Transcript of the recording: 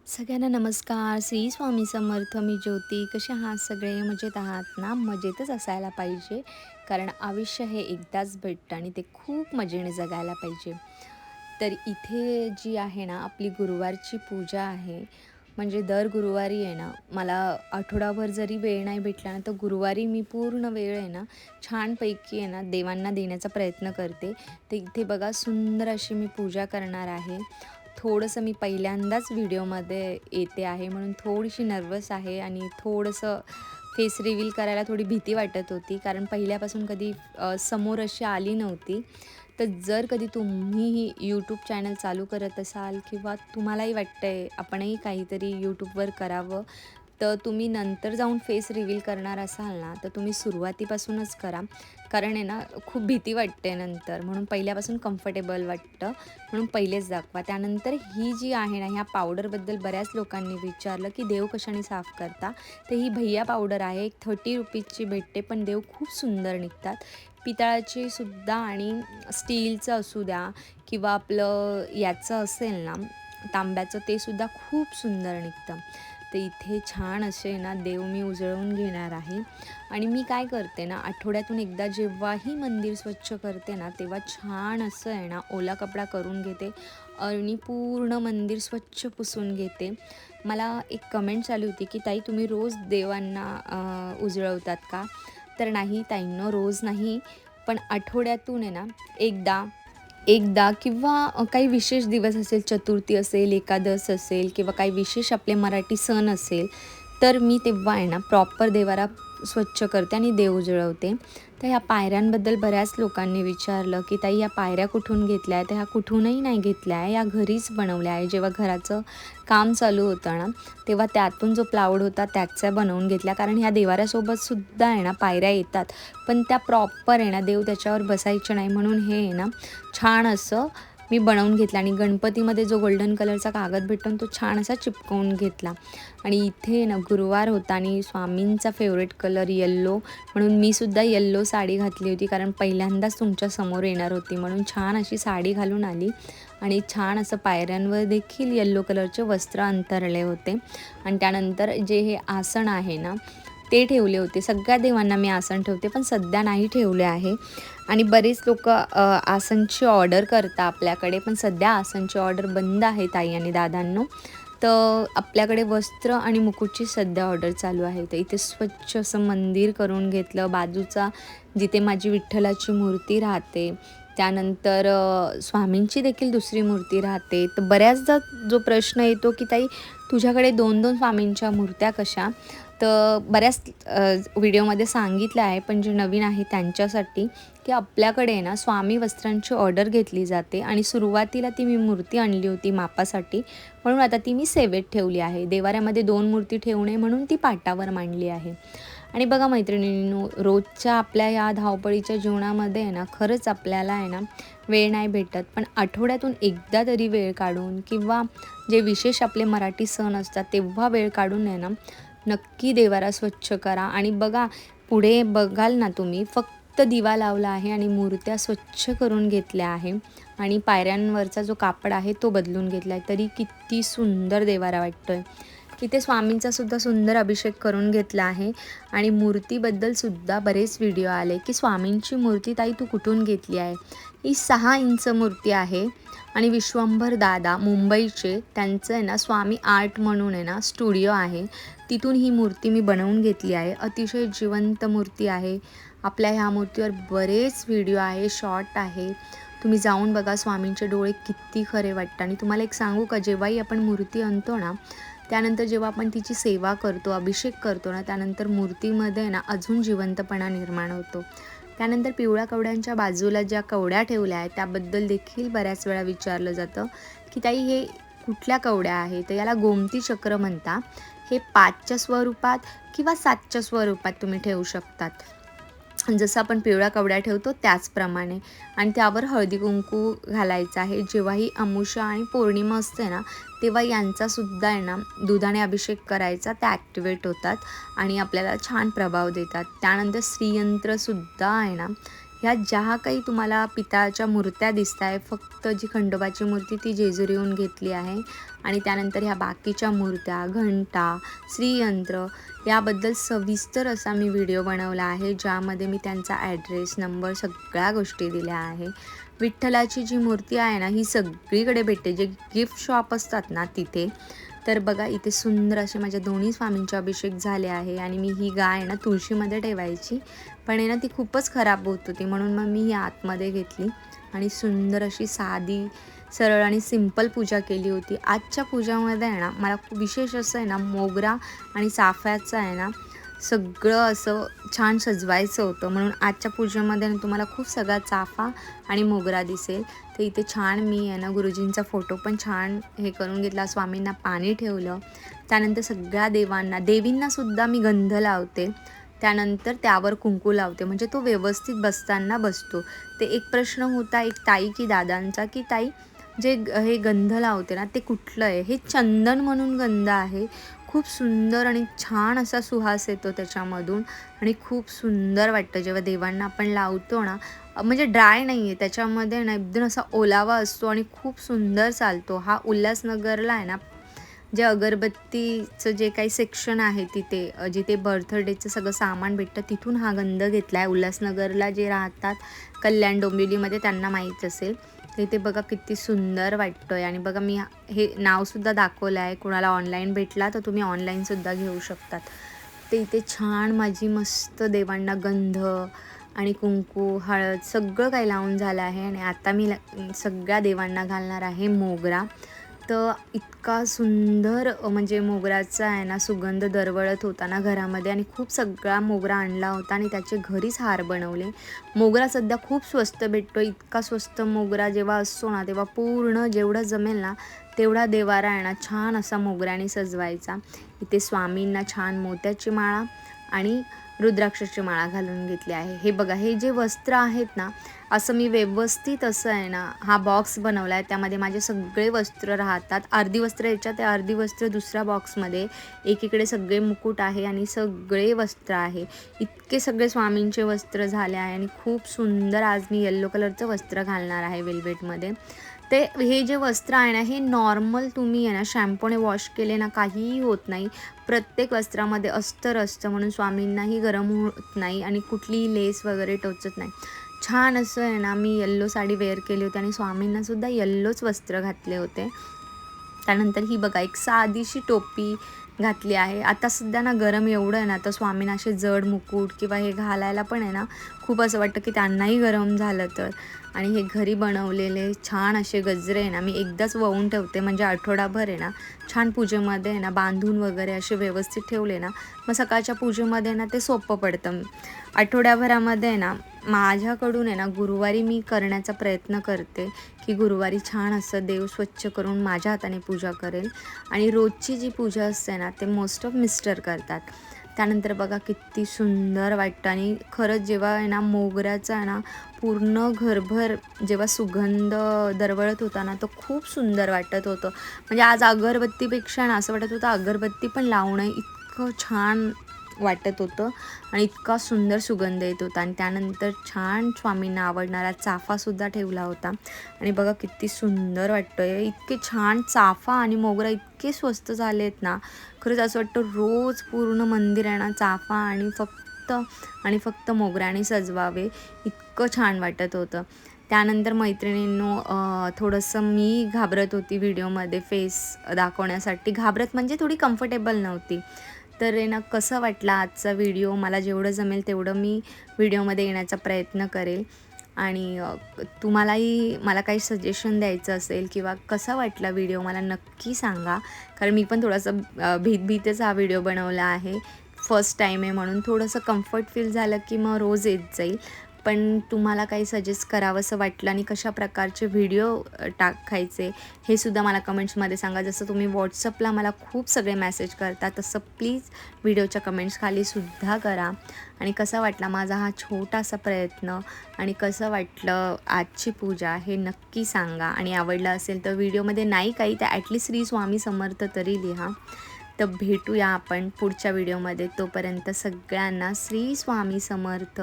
सगळ्यांना नमस्कार. श्री स्वामी समर्थ. मी ज्योती. कसे आहात सगळे? मजेत आहात ना? मजेतच असायला पाहिजे, कारण आयुष्य हे एकदाच भेटतं आणि ते खूप मजेने जगायला पाहिजे. तर इथे जी आहे ना, आपली गुरुवारची पूजा आहे. म्हणजे दर गुरुवारी आहे ना, मला आठवडाभर जरी वेळ नाही भेटला ना, तर गुरुवारी मी पूर्ण वेळ आहे ना, छानपैकी आहे ना, देवांना देण्याचा प्रयत्न करते. तर इथे बघा, सुंदर अशी मी पूजा करणार आहे. थोडंसं मी पहिल्यांदाच व्हिडिओमध्ये येते आहे, म्हणून थोडीशी नर्वस आहे आणि थोडंसं फेस रिव्हील करायला थोडी भीती वाटत होती, कारण पहिल्यापासून कधी समोर अशी आली नव्हती. तर जर कधी तुम्हीही यूट्यूब चॅनल चालू करत असाल किंवा तुम्हालाही वाटतंय आपणही काहीतरी यूट्यूबवर करावं, तर तुम्ही नंतर जाऊन फेस रिव्हील करणार असाल ना, तर तुम्ही सुरुवातीपासूनच करा. कारण आहे ना, खूप भीती वाटते नंतर, म्हणून पहिल्यापासून कम्फर्टेबल वाटतं, म्हणून पहिलेच दाखवा. त्यानंतर ही जी आहे ना, ह्या पावडरबद्दल बऱ्याच लोकांनी विचारलं, की देव कशाने साफ करता? तर ही भैया पावडर आहे, एक ₹30ची भेटते, पण देव खूप सुंदर निघतात. पितळाची सुद्धा आणि स्टीलचं असू द्या किंवा आपलं याचं असेल ना, तांब्याचं, ते सुद्धा खूप सुंदर निघतं. तर इथे छान असे ना देव मी उजळवून घेणार आहे. आणि मी काय करते ना, आठवड्यातून एकदा जेव्हाही मंदिर स्वच्छ करते ना, तेव्हा छान असं आहे ना, ओला कपडा करून घेते आणि पूर्ण मंदिर स्वच्छ पुसून घेते. मला एक कमेंट आली होती, की ताई तुम्ही रोज देवांना उजळवतात का? तर नाही ताईंनो, रोज नाही, पण आठवड्यातून आहे ना, एकदा एकदा किंवा काही विशेष दिवस असेल, चतुर्थी असेल, एकादश असेल किंवा काही विशेष आपले मराठी सण असेल, तर मी तेव्हा आहे ना प्रॉपर देवारा स्वच्छ करते आणि देव उजळवते. तर ह्या पायऱ्यांबद्दल बऱ्याच लोकांनी विचारलं, की ताई ह्या पायऱ्या कुठून घेतल्या आहे? तर ह्या कुठूनही नाही घेतल्या आहे, या घरीच बनवल्या आहे. जेव्हा घराचं काम चालू होतं ना, तेव्हा त्यातून जो प्लाऊड होता त्याच्या बनवून घेतल्या. कारण ह्या देवाऱ्यासोबत सुद्धा आहे ना पायऱ्या येतात, पण त्या प्रॉपर आहे ना, देव त्याच्यावर बसायचे नाही, म्हणून हे आहे ना छान असं मी बनवून घेतलं. आणि गणपतीमध्ये जो गोल्डन कलरचा कागद भेटतो तो छान असा चिपकवून घेतला. आणि इथे ना गुरुवार होता आणि स्वामींचा फेवरेट कलर येल्लो, म्हणून मी सुद्धा येल्लो साडी घातली होती, कारण पहिल्यांदाच तुमच्या समोर येणार होती, म्हणून छान अशी साडी घालून आली. आणि छान असं पायऱ्यांवर देखील येल्लो कलरचे वस्त्र अंतरले होते. आणि त्यानंतर जे हे आसन आहे ना, ते ठेवले होते. सगळ्या देवांना मी आसन ठेवते, पण सध्या नाही ठेवले आहे. आणि बरेच लोकं आसनची ऑर्डर करता आपल्याकडे, पण सध्या आसनची ऑर्डर बंद आहे ताई आणि दादांनो. तर आपल्याकडे वस्त्र आणि मुकुटची सध्या ऑर्डर चालू आहे. तर इथे स्वच्छ असं मंदिर करून घेतलं. बाजूचा जिथे माझी विठ्ठलाची मूर्ती राहते, त्यानंतर स्वामींची देखील दुसरी मूर्ती राहते. तर बऱ्याचदा जो प्रश्न येतो, की ताई तुझ्याकडे 2-2 स्वामींच्या मूर्त्या कशा? तर बऱ्याच व्हिडिओमध्ये सांगितलं आहे, पण जे नवीन आहे त्यांच्यासाठी, की आपल्याकडे आहे ना स्वामी वस्त्रांची ऑर्डर घेतली जाते आणि सुरुवातीला ती मी मूर्ती आणली होती मापासाठी, म्हणून आता ती मी सेवेत ठेवली आहे. देवाऱ्यामध्ये 2 मूर्ती ठेवू नये म्हणून ती पाटावर मांडली आहे. आणि बघा मैत्रिणींनो, रोजच्या आपल्या या धावपळीच्या जीवनामध्ये आहे ना, खरंच आपल्याला आहे ना वेळ नाही भेटत, पण आठवड्यातून एकदा तरी वेळ काढून किंवा जे विशेष आपले मराठी सण असतात तेव्हा वेळ काढून आहे ना, नक्की देवारा स्वच्छ करा. आणि बघा, पुढे बघाल ना तुम्ही, फक्त दिवा लावला आहे आणि मूर्त्या स्वच्छ करून घेतल्या आहे आणि पायऱ्यांवरचा जो कापड आहे तो बदलून घेतला आहे, तरी किती सुंदर देवारा वाटतोय. इथे स्वामींचा सुद्धा सुंदर अभिषेक करून घेतला आहे. आणि मूर्तीबद्दल सुद्धा बरेच व्हिडिओ आले, की स्वामींची मूर्ती ताई तू कुठून घेतली आहे? ही 6 इंच मूर्ती आहे आणि विश्वंभर दादा मुंबईचे, त्यांचं आहे ना स्वामी आर्ट म्हणून आहे ना स्टुडिओ आहे, तिथून ही मूर्ती मी बनवून घेतली आहे. अतिशय जिवंत मूर्ती आहे. आपल्या ह्या मूर्तीवर बरेच व्हिडिओ आहे, शॉर्ट आहे, तुम्ही जाऊन बघा. स्वामींचे डोळे किती खरे वाटतात. आणि तुम्हाला एक सांगू का, जेव्हाही आपण मूर्ती आणतो ना, त्यानंतर जेव्हा आपण तिची सेवा करतो, अभिषेक करतो ना, त्यानंतर मूर्तीमध्ये ना अजून जिवंतपणा निर्माण होतो. त्यानंतर पिवळ्या कवड्यांच्या बाजूला ज्या कवड्या ठेवल्या आहेत त्याबद्दल देखील बऱ्याच वेळा विचारलं जातं, की ताई हे कुठल्या कवड्या आहे? तर याला गोमती चक्र म्हणता. हे 5च्या स्वरूपात किंवा 7च्या स्वरूपात तुम्ही ठेवू शकतात. जसं आपण पिवळ्या कवड्या ठेवतो त्याचप्रमाणे. आणि त्यावर हळदी कुंकू घालायचं आहे. जेव्हाही अमावास्या आणि पौर्णिमा असते ना, तेव्हा यांचासुद्धा आहे ना दुधाने अभिषेक करायचा, त्या ॲक्टिवेट होतात आणि आपल्याला छान प्रभाव देतात. त्यानंतर श्रीयंत्रसुद्धा आहे ना, ह्या ज्या काही तुम्हाला पितळाच्या मूर्त्या दिसत आहे, फक्त जी खंडोबाची मूर्ती ती जेजुरीहून घेतली आहे. आणि त्यानंतर ह्या बाकीच्या मूर्त्या, घंटा, श्रीयंत्र याबद्दल सविस्तर असा मी व्हिडिओ बनवला आहे, ज्यामध्ये मी त्यांचा ॲड्रेस, नंबर सगळ्या गोष्टी दिल्या आहे. विठ्ठलाची जी मूर्ती आहे ना, ही सगळीकडे भेटते, जे गिफ्ट शॉप असतात ना तिथे. तर बघा इथे सुंदर असे माझ्या दोन्ही स्वामींचे अभिषेक झाले आहे. आणि मी ही गाय ना तुळशीमध्ये ठेवायची, पण आहे ना ती खूपच खराब होत होती, म्हणून मग मी ही आतमध्ये घेतली आणि सुंदर अशी साधी सरळ आणि सिंपल पूजा केली होती. आजच्या पूजामध्ये आहे ना मला खूप विशेष असं आहे ना, मोगरा आणि चाफ्याचं आहे ना सगळं असं छान सजवायचं होतं, म्हणून आजच्या पूजेमध्ये तुम्हाला खूप सगळा चाफा आणि मोगरा दिसेल. तर इथे छान मी आहे ना गुरुजींचा फोटो पण छान हे करून घेतला, स्वामींना पाणी ठेवलं. त्यानंतर सगळ्या देवींनासुद्धा मी गंध लावते, त्यानंतर त्यावर कुंकू लावते, म्हणजे तो व्यवस्थित बसताना बसतो. ते एक प्रश्न होता एक ताई की दादांचा, की ताई जे हे गंध लावते ना ते कुठलं आहे? हे चंदन म्हणून गंध आहे. खूप सुंदर आणि छान असा सुहास येतो त्याच्यामधून आणि खूप सुंदर वाटतं जेव्हा देवांना आपण लावतो ना. म्हणजे ड्राय नाही आहे त्याच्यामध्ये ना, एकदम असा ओलावा असतो आणि खूप सुंदर चालतो. हा उल्हासनगरला आहे ना, जे अगरबत्तीचं जे काही सेक्शन आहे तिथे, जिथे बर्थडेचं सगळं सामान भेटतं, तिथून हा गंध घेतला आहे. उल्हासनगरला जे राहतात कल्याण डोंबिवलीमध्ये त्यांना माहीत असेल. तर इथे बघा किती सुंदर वाटतं आहे. आणि बघा मी हे नावसुद्धा दाखवलं आहे, कोणाला ऑनलाईन भेटला तर तुम्ही ऑनलाईनसुद्धा घेऊ शकतात. ते इथे छान माझी मस्त देवांना गंध आणि कुंकू, हळद सगळं काही लावून झालं आहे. आणि आता मी सगळ्या देवांना घालणार आहे मोगरा. तर इतका सुंदर म्हणजे मोगऱ्याचा आहे ना सुगंध दरवळत होता ना घरामध्ये, आणि खूप सगळा मोगरा आणला होता आणि त्याचे घरीच हार बनवले. मोगरा सध्या खूप स्वस्त भेटतो. इतका स्वस्त मोगरा जेव्हा असतो ना, तेव्हा पूर्ण जेवढं जमेल ना तेवढा देवारा आहे ना छान असा मोगऱ्याने सजवायचा. इथे स्वामींना छान मोत्याची माळा आणि रुद्राक्षाची माळा घालून घेतली आहे. हे बघा हे जे वस्त्र आहेत ना, असं मी व्यवस्थित असं आहे ना हा बॉक्स बनवला आहे. त्यामध्ये माझे सगळे वस्त्र राहतात. अर्धी वस्त्र याच्यात आहे, अर्धी वस्त्र दुसऱ्या बॉक्समध्ये. एकीकडे सगळे मुकुट आहे आणि सगळे वस्त्र आहे. इतके सगळे स्वामींचे वस्त्र झाले आहे आणि खूप सुंदर आज मी येल्लो कलरचं वस्त्र घालणार आहे वेल्वेटमध्ये. ते हे जे वस्त्र आहे ना, हे नॉर्मल तुम्ही आहे ना शॅम्पूने वॉश केले ना काहीही होत नाही. प्रत्येक वस्त्रामध्ये अस्तर असतं, म्हणून स्वामींनाही गरम होत नाही आणि कुठलीही लेस वगैरे टोचत नाही. छान असं आहे ना मी येल्लो साडी वेअर केली होती आणि स्वामींनासुद्धा येल्लोच वस्त्र घातले होते. त्यानंतर ही बघा एक साधीशी टोपी घातली आहे. आता सध्या ना गरम एवढं आहे ना, तर स्वामींना असे जड मुकुट किंवा हे घालायला पण आहे ना खूप असं वाटतं की त्यांनाही गरम झालं तर. आणि हे घरी बनवलेले छान असे गजरे आहे ना मी एकदाच वळून ठेवते, म्हणजे आठवडाभर आहे ना छान पूजेमध्ये आहे ना बांधून वगैरे असे व्यवस्थित ठेवले ना, मग सकाळच्या पूजेमध्ये ना ते सोपं पडतं. आठवड्याभरामध्ये आहे ना माझ्याकडून आहे ना गुरुवारी मी करण्याचा प्रयत्न करते की गुरुवारी छान असं देव स्वच्छ करून माझ्या हाताने पूजा करेल. आणि रोजची जी पूजा असते ना ते मोस्ट ऑफ मिस्टर करतात. त्यानंतर बघा किती सुंदर वाटतं. आणि खरंच जेव्हा आहे ना मोगऱ्याचा आहे ना पूर्ण घरभर जेव्हा सुगंध दरवळत होता ना, तो खूप सुंदर वाटत होतं. म्हणजे आज अगरबत्तीपेक्षा ना असं वाटत होतं अगरबत्ती पण लावणं, इतकं छान वाटत होतं आणि इतका सुंदर सुगंध येत होता. आणि त्यानंतर छान स्वामींना आवडणारा चाफासुद्धा ठेवला होता. आणि बघा किती सुंदर वाटतं आहे. इतके छान चाफा आणि मोगरा इतके स्वस्त झाले आहेत ना, खरंच असं वाटतं रोज पूर्ण मंदिर आहे ना चाफा आणि फक्त मोगऱ्याने सजवावे, इतकं छान वाटत होतं. त्यानंतर मैत्रिणींनो थोडंसं मी घाबरत होती व्हिडिओमध्ये फेस दाखवण्यासाठी. घाबरत म्हणजे थोडी कम्फर्टेबल नव्हती. तर आहे ना कसं वाटला आजचा व्हिडिओ, मला जेवढं जमेल तेवढं मी व्हिडिओमध्ये येण्याचा प्रयत्न करेल. आणि तुम्हालाही मला काही सजेशन द्यायचं असेल किंवा कसा वाटला व्हिडिओ मला नक्की सांगा. कारण मी पण थोडंसं भीतभीतच हा व्हिडिओ बनवला आहे. फर्स्ट टाईम आहे म्हणून थोडंसं कम्फर्ट फील झालं की मग रोज येत जाईल. पण तुम्हाला काही सजेस्ट करावंसं वाटलं आणि कशा प्रकारचे व्हिडिओ टाकायचे हे सुद्धा मला कमेंट्समध्ये सांगा. जसं तुम्ही व्हॉट्सअपला मला खूप सगळे मेसेज करता, तसं प्लीज व्हिडिओच्या कमेंट्स खाली सुद्धा करा. आणि कसा वाटला माझा हा छोटासा प्रयत्न आणि कसं वाटलं आजची पूजा हे नक्की सांगा. आणि आवडलं असेल तर व्हिडिओमध्ये नाही काही तर ॲटलीस्ट श्री स्वामी समर्थ तरी लिहा. तर भेटूया आपण पुढच्या व्हिडिओमध्ये. तोपर्यंत सगळ्यांना श्री स्वामी समर्थ.